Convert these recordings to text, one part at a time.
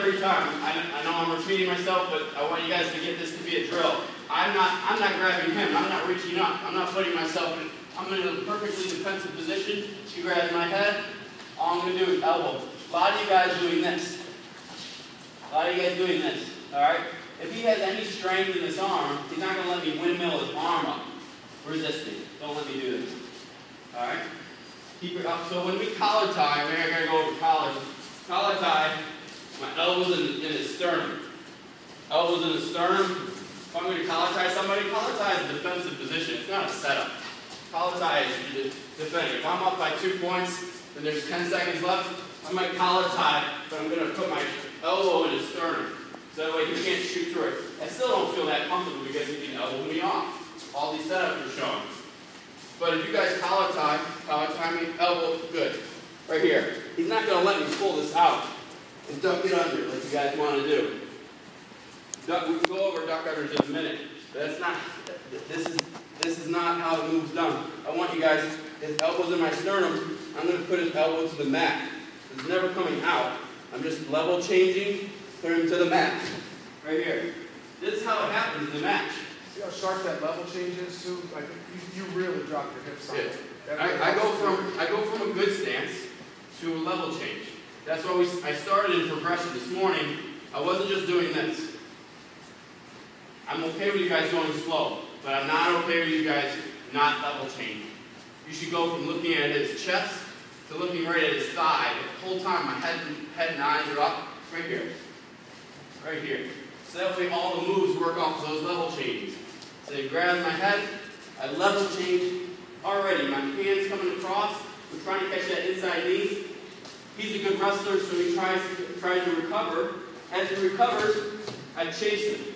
every time. I know I'm repeating myself, but I want you guys to get this to be a drill. I'm not grabbing him. I'm not reaching up. I'm not putting myself in. I'm in a perfectly defensive position. She grabs my head. All I'm going to do is elbow. A lot of you guys doing this. A lot of you guys doing this. All right? If he has any strength in this arm, he's not going to let me windmill his arm up. Resisting. Don't let me do this. All right? Keep it up. So when we collar tie, we're going to go over collars. Collar tie, my elbows in his sternum. Elbows in his sternum. If I'm going to collar tie somebody, collar tie is a defensive position. It's not a setup. Collar tie is defending. If I'm up by 2 points and there's 10 seconds left, I might collar tie, but I'm going to put my elbow in his sternum. So that way he can't shoot through it. I still don't feel that comfortable because he can elbow me off. All these setups are showing. But if you guys collar tie me, elbow, good. Right here. He's not going to let me pull this out and duck it under like you guys want to do. We can go over duck unders in a minute. But that's not, this is not how the move's done. I want you guys, his elbow's in my sternum, I'm going to put his elbow to the mat. It's never coming out. I'm just level changing, put him to the mat. Right here. This is how it happens in the match. See how sharp that level change is too? Like you really drop your hips on it. I go from a good stance to a level change. That's why I started in progression this morning. I wasn't just doing this. I'm okay with you guys going slow, but I'm not okay with you guys not level changing. You should go from looking at his chest to looking right at his thigh. The whole time my head and eyes are up right here. Right here. So that way all the moves work off of those level changes. So he grabs my head, I level change. Already, my hand's coming across. We're trying to catch that inside knee. He's a good wrestler, so he tries to recover. As he recovers, I chase him.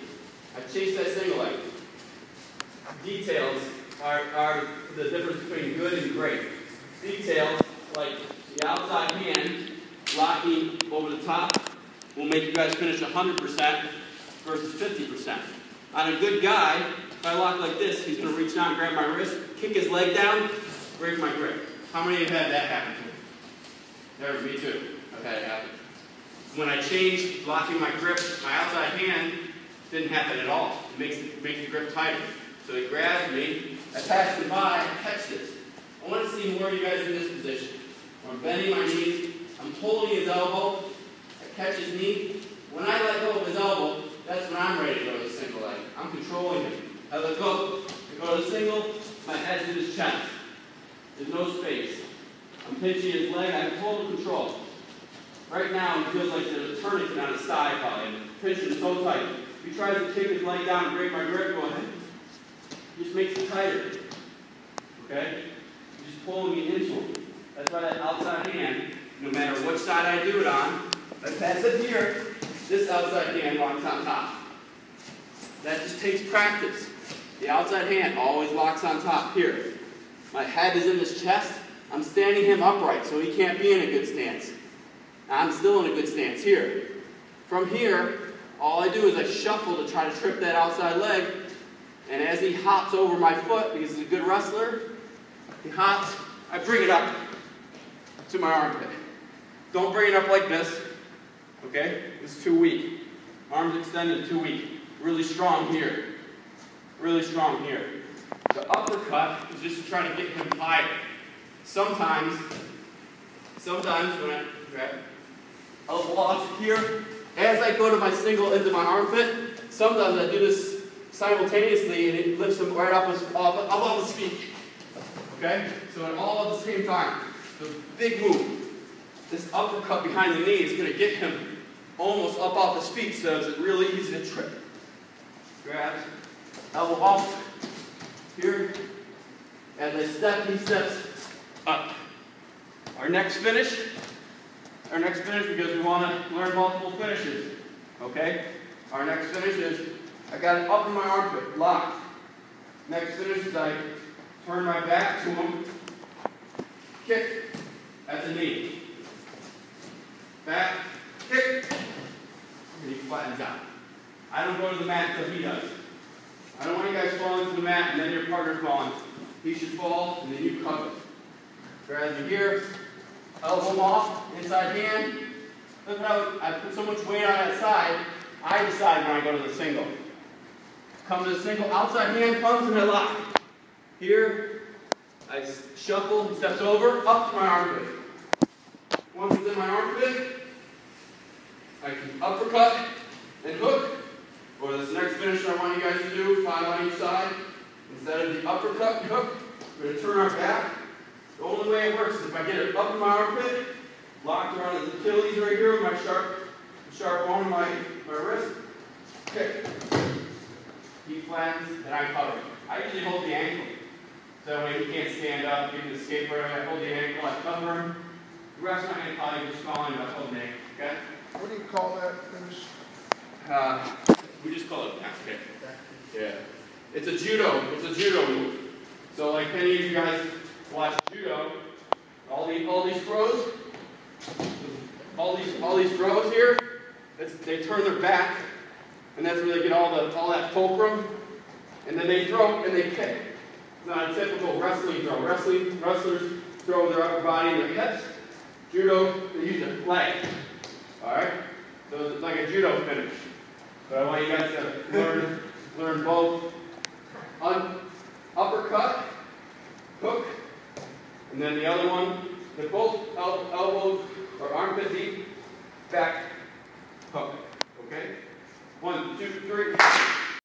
I chase that single leg. Details are the difference between good and great. Details, like the outside hand, locking over the top, will make you guys finish 100% versus 50%. On a good guy, if I lock like this, he's going to reach down, grab my wrist, kick his leg down, break my grip. How many of you have had that happen to you? There, me too. I've had it happen. When I changed blocking my grip, my outside hand didn't happen at all. It makes the grip tighter. So he grabs me, I pass him by, I catch this. I want to see more of you guys in this position. I'm bending my knees, I'm holding his elbow, I catch his knee. When I let go of his elbow, that's when I'm ready to go to the single leg. I'm controlling him. I let go. I go to the single, my head's in his chest. There's no space. I'm pinching his leg, I have total control. Right now, he feels like there's a tourniquet on his side probably. I'm pinching him so tight. If he tries to kick his leg down and break my grip, go ahead. He just makes it tighter. Okay? He's just pulling me into him. That's why that outside hand, no matter which side I do it on, I pass it here, this outside hand locks on top. That just takes practice. The outside hand always locks on top here. My head is in his chest. I'm standing him upright so he can't be in a good stance. I'm still in a good stance here. From here, all I do is I shuffle to try to trip that outside leg. And as he hops over my foot, because he's a good wrestler, he hops, I bring it up to my armpit. Don't bring it up like this. Okay? It's too weak. Arms extended, too weak. Really strong here. Really strong here. The uppercut is just to try to get him higher. Sometimes when I grab elbow off here, as I go to my single into my armpit, sometimes I do this simultaneously and it lifts him right up off his feet. Okay? So all at the same time. The big move. This uppercut behind the knee is going to get him almost up off his feet, so it's really easy to trip. Grabs, elbow off, here. As I step, he steps up. Our next finish, because we want to learn multiple finishes. Okay? Our next finish is, I got it up in my armpit, locked. Next finish is I turn my back to him, kick at the knee. Back, kick, and he flattens out. I don't go to the mat until he does. I don't want you guys falling to the mat and then your partner falling. He should fall and then you cover. Grab me here, elbow off, inside hand, look how I put so much weight on that side. I decide when I go to the single. Come to the single, outside hand comes and I lock. Here, I shuffle, steps over, up to my armpit. Once it's in my armpit, I can uppercut and hook. Or this next finish I want you guys to do, 5 on each side. Instead of the uppercut and hook, we're going to turn our back. The only way it works is if I get it up in my armpit, locked around his Achilles right here with my sharp bone in my wrist. Okay. He flattens, and I cover. I usually hold the ankle. So that way he can't stand up, give me the skateboard. I hold the ankle, I cover him. The rest of my hand probably just falling, but I hold the ankle. Okay? What do you call that finish? We just call it back kick. Yeah. It's a judo move. So like many of you guys watch judo, all these throws, all these throws here, they turn their back, and that's where they get all that fulcrum, and then they throw and they kick. It's not a typical wrestling throw. Wrestlers throw with their upper body and their hips. Judo, they use their leg. All right. So it's like a judo finish. So I want you guys to learn both uppercut, hook, and then the other one, they're both elbows or armpit deep, back, hook. Okay? 1, 2, 3.